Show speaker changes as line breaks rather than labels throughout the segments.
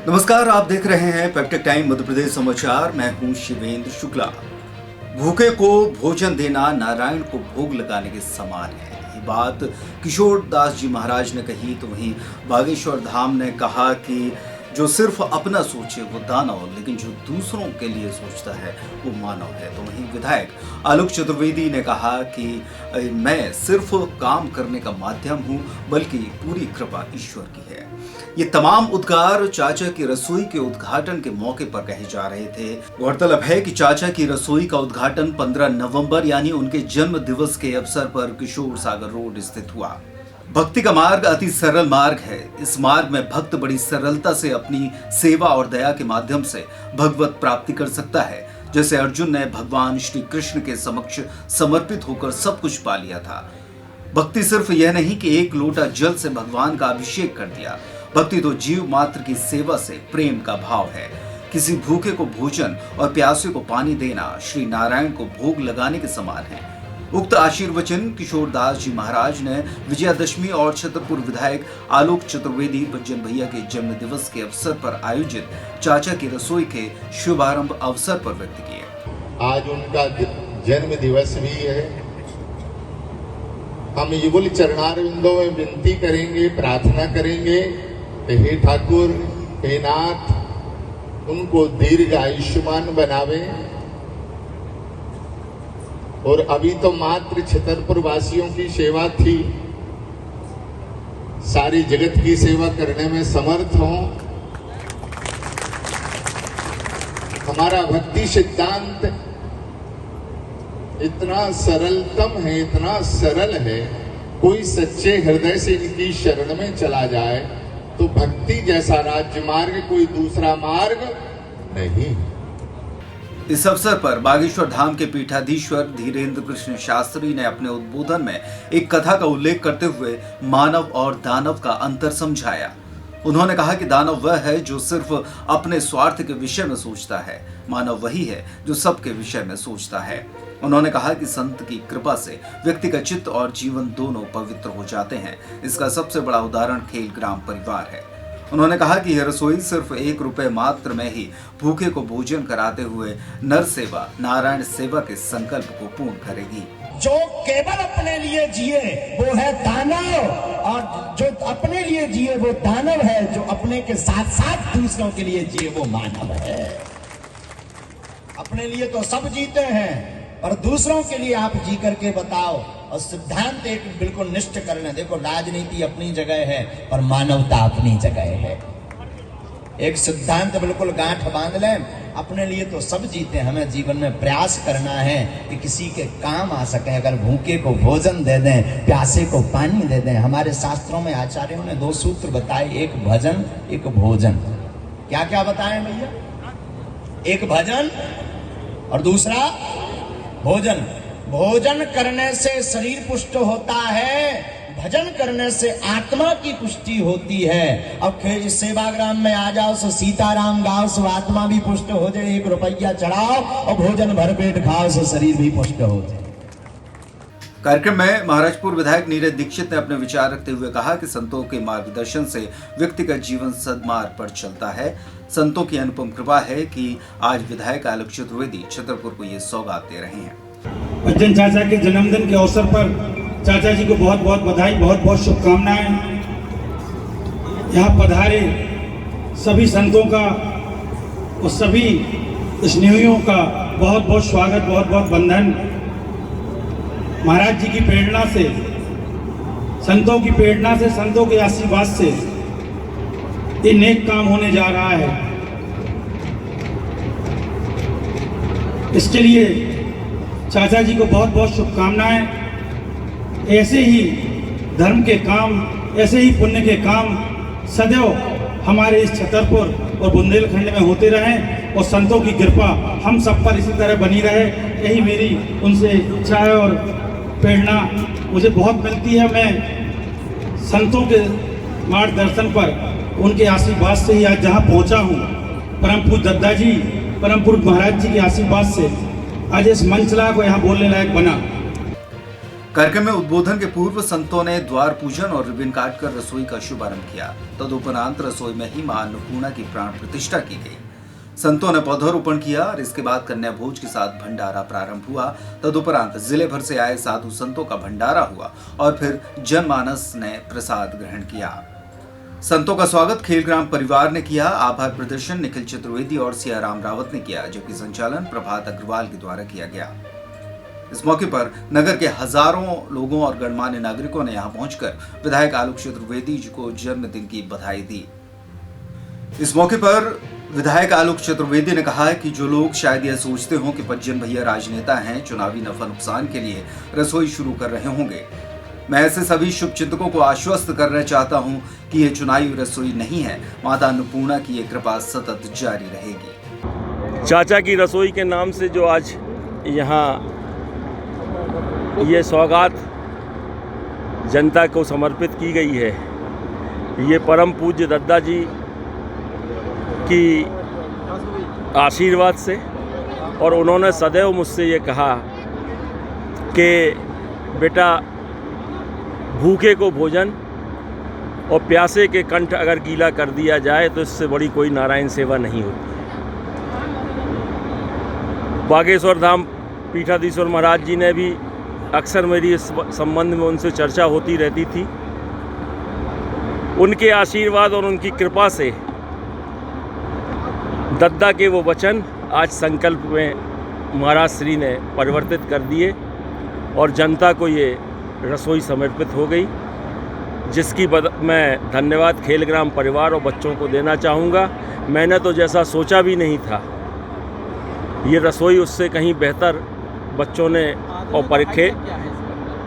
नमस्कार, आप देख रहे हैं पेप्टेक टाइम मध्य प्रदेश समाचार। मैं हूं शिवेंद्र शुक्ला। भूखे को भोजन देना नारायण को भोग लगाने के समान है। ये बात किशोर दास जी महाराज ने कही तो वहीं बागेश्वर धाम ने कहा कि जो सिर्फ अपना सोचे वो दानव, लेकिन जो दूसरों के लिए सोचता है वो मानव है। तो वहीं विधायक आलोक चतुर्वेदी ने कहा कि मैं सिर्फ काम करने का माध्यम हूं, बल्कि पूरी कृपा ईश्वर की है। ये तमाम उद्गार चाचा की रसोई के उद्घाटन के मौके पर कहे जा रहे थे। गौरतलब है कि चाचा की रसोई का उद्घाटन 15 नवंबर यानी उनके जन्म दिवस के अवसर पर किशोर सागर रोड स्थित हुआ। भक्ति का मार्ग अति सरल मार्ग है। इस मार्ग में भक्त बड़ी सरलता से अपनी सेवा और दया के माध्यम से भगवत प्राप्ति कर सकता है। जैसे अर्जुन ने भगवान श्री कृष्ण के समक्ष समर्पित होकर सब कुछ पा लिया था। भक्ति सिर्फ यह नहीं कि एक लोटा जल से भगवान का अभिषेक कर दिया। भक्ति तो जीव मात्र की सेवा से प्रेम का भाव है। किसी भूखे को भोजन और प्यासे को पानी देना श्री नारायण को भोग लगाने के समान है। उक्त आशीर्वचन किशोर दास जी महाराज ने विजयादशमी और छतरपुर विधायक आलोक चतुर्वेदी बच्चन भैया के जन्म दिवस के अवसर पर आयोजित चाचा की रसोई के शुभारंभ अवसर पर व्यक्त किए।
आज उनका जन्म दिवस भी है। हम युगल चरणारविंदों में विनती करेंगे, प्रार्थना करेंगे, हे ठाकुर, हे नाथ, उनको दीर्घ आयुष्मान बनावे। और अभी तो मात्र छतरपुर वासियों की सेवा थी, सारी जगत की सेवा करने में समर्थ हों। हमारा भक्ति सिद्धांत इतना सरलतम है, इतना सरल है। कोई सच्चे हृदय से इनकी शरण में चला जाए तो भक्ति जैसा राज्य मार्ग कोई दूसरा मार्ग नहीं।
इस अवसर पर बागेश्वर धाम के पीठाधीश्वर धीरेन्द्र कृष्ण शास्त्री ने अपने उद्बोधन में एक कथा का उल्लेख करते हुए मानव और दानव का अंतर समझाया। उन्होंने कहा कि दानव वह है जो सिर्फ अपने स्वार्थ के विषय में सोचता है, मानव वही है जो सबके विषय में सोचता है। उन्होंने कहा कि संत की कृपा से व्यक्ति का चित्त और जीवन दोनों पवित्र हो जाते हैं। इसका सबसे बड़ा उदाहरण खेल ग्राम परिवार है। उन्होंने कहा कि यह रसोई सिर्फ 1 रुपए मात्र में ही भूखे को भोजन कराते हुए नर सेवा नारायण सेवा के संकल्प को पूर्ण करेगी।
जो केवल अपने लिए जिए वो है दानव, और जो अपने लिए जिए वो दानव है। जो अपने के साथ साथ दूसरों के लिए जिए वो मानव है। अपने लिए तो सब जीते हैं, और दूसरों के लिए आप जी करके बताओ। और सिद्धांत एक बिल्कुल निष्ठ करना। देखो, राजनीति अपनी जगह है पर मानवता अपनी जगह है। एक सिद्धांत बिल्कुल गांठ बांध लें, अपने लिए तो सब जीते, हमें जीवन में प्रयास करना है कि किसी के काम आ सके। अगर भूखे को भोजन दे दें, प्यासे को पानी दे दें। हमारे शास्त्रों में आचार्यों ने 2 सूत्र बताए, एक भजन एक भोजन। क्या क्या बताएं भैया? एक भजन और दूसरा भोजन। भोजन करने से शरीर पुष्ट होता है, भजन करने से आत्मा की पुष्टि होती है। अब सेवाग्राम में आ जाओ सो सीताराम गाओ सो आत्मा भी पुष्ट हो जाए। 1 रुपया चढ़ाओ और भोजन भरपेट खाओ सो शरीर भी पुष्ट हो जाए।
कार्यक्रम में महाराजपुर विधायक नीरज दीक्षित ने अपने विचार रखते हुए कहा कि संतों के मार्गदर्शन से व्यक्ति का जीवन सद्मार्ग पर चलता है। संतों की अनुपम कृपा है कि आज विधायक आलोक चतुर्वेदी छतरपुर को ये सौगात दे रहे हैं।
बच्चन चाचा के जन्मदिन के अवसर पर चाचा जी को बहुत बहुत बधाई, बहुत बहुत शुभकामनाएं। यहाँ पधारे सभी संतों का और सभी स्नेहियों का बहुत बहुत स्वागत, बहुत बहुत वंदन। महाराज जी की प्रेरणा से, संतों की प्रेरणा से, संतों के आशीर्वाद से ये नेक काम होने जा रहा है। इसके लिए चाचा जी को बहुत बहुत शुभकामनाएं। ऐसे ही धर्म के काम, ऐसे ही पुण्य के काम सदैव हमारे इस छतरपुर और बुंदेलखंड में होते रहें, और संतों की कृपा हम सब पर इसी तरह बनी रहे। यही मेरी उनसे इच्छा है और प्रेरणा मुझे बहुत मिलती है। मैं संतों के मार्गदर्शन पर, उनके आशीर्वाद से ही आज जहाँ पहुँचा हूँ। परम पूज्य दद्दा जी, परम पूज्य महाराज जी के आशीर्वाद से आज इस मंचला को यहाँ बोलने लायक बना।
कार्यक्रम में उद्बोधन के पूर्व संतों ने द्वार पूजन और रिबन काटकर रसोई का शुभारंभ किया। तदुपरांत रसोई में ही मां अन्नपूर्णा की प्राण प्रतिष्ठा की गई। संतों ने पौधारोपण किया और इसके बाद कन्या भोज के साथ भंडारा प्रारंभ हुआ। तदुपरांत जिले भर से आए साधु संतों का भंडारा हुआ और फिर जनमानस ने प्रसाद ग्रहण किया। संतों का स्वागत खेलग्राम परिवार ने किया। आभार प्रदर्शन निखिल चतुर्वेदी और सियाराम रावत ने किया, जबकि संचालन प्रभात अग्रवाल के द्वारा किया गया। इस मौके पर नगर के हजारों लोगों और गणमान्य नागरिकों ने यहां पहुंचकर विधायक आलोक चतुर्वेदी जी को जन्मदिन की बधाई दी। इस मौके पर विधायक आलोक चतुर्वेदी ने कहा है कि जो लोग शायद यह सोचते हों कि पज्जन भैया राजनेता हैं, चुनावी नफा नुकसान के लिए रसोई शुरू कर रहे होंगे, मैं ऐसे सभी शुभचिंतकों को आश्वस्त करना चाहता हूं कि यह चुनावी रसोई नहीं है। माता अन्नपूर्णा की यह कृपा सतत जारी रहेगी।
चाचा की रसोई के नाम से जो आज यहाँ ये सौगात जनता को समर्पित की गई है, ये परम पूज्य दद्दा जी की आशीर्वाद से, और उन्होंने सदैव मुझसे ये कहा कि बेटा, भूखे को भोजन और प्यासे के कंठ अगर गीला कर दिया जाए तो इससे बड़ी कोई नारायण सेवा नहीं होती। बागेश्वर धाम पीठाधीश्वर महाराज जी ने भी अक्सर मेरी इस संबंध में उनसे चर्चा होती रहती थी। उनके आशीर्वाद और उनकी कृपा से दद्दा के वो वचन आज संकल्प में महाराज श्री ने परिवर्तित कर दिए और जनता को ये रसोई समर्पित हो गई, जिसकी मैं धन्यवाद खेलग्राम परिवार और बच्चों को देना चाहूँगा। मैंने तो जैसा सोचा भी नहीं था, ये रसोई उससे कहीं बेहतर बच्चों ने और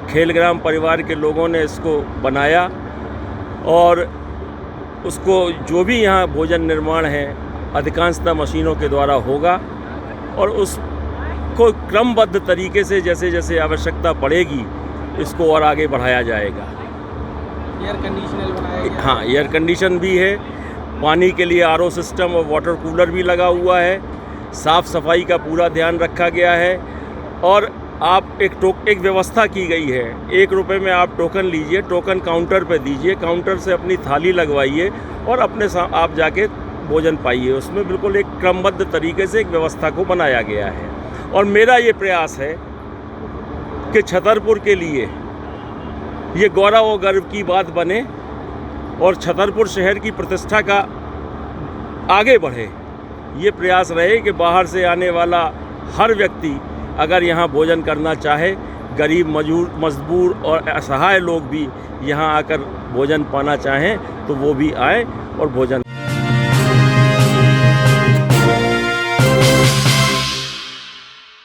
खेलग्राम परिवार के लोगों ने इसको बनाया, और उसको जो भी यहाँ भोजन निर्माण है अधिकांशतः मशीनों के द्वारा होगा, और उसको क्रमबद्ध तरीके से जैसे जैसे आवश्यकता पड़ेगी इसको और आगे बढ़ाया जाएगा।
एयर कंडीशनर बनाया गया।
हाँ, एयर कंडीशन भी है, पानी के लिए RO सिस्टम और वाटर कूलर भी लगा हुआ है, साफ़ सफाई का पूरा ध्यान रखा गया है, और आप एक व्यवस्था की गई है। 1 रुपये में आप टोकन लीजिए, टोकन काउंटर पे दीजिए, काउंटर से अपनी थाली लगवाइए और आप जाके भोजन पाइए। उसमें बिल्कुल एक क्रमबद्ध तरीके से एक व्यवस्था को बनाया गया है। और मेरा ये प्रयास है कि छतरपुर के लिए ये गौरव और गर्व की बात बने और छतरपुर शहर की प्रतिष्ठा का आगे बढ़े। ये प्रयास रहे कि बाहर से आने वाला हर व्यक्ति अगर यहाँ भोजन करना चाहे, गरीब मजबूर और असहाय लोग भी यहाँ आकर भोजन पाना चाहें तो वो भी आए और भोजन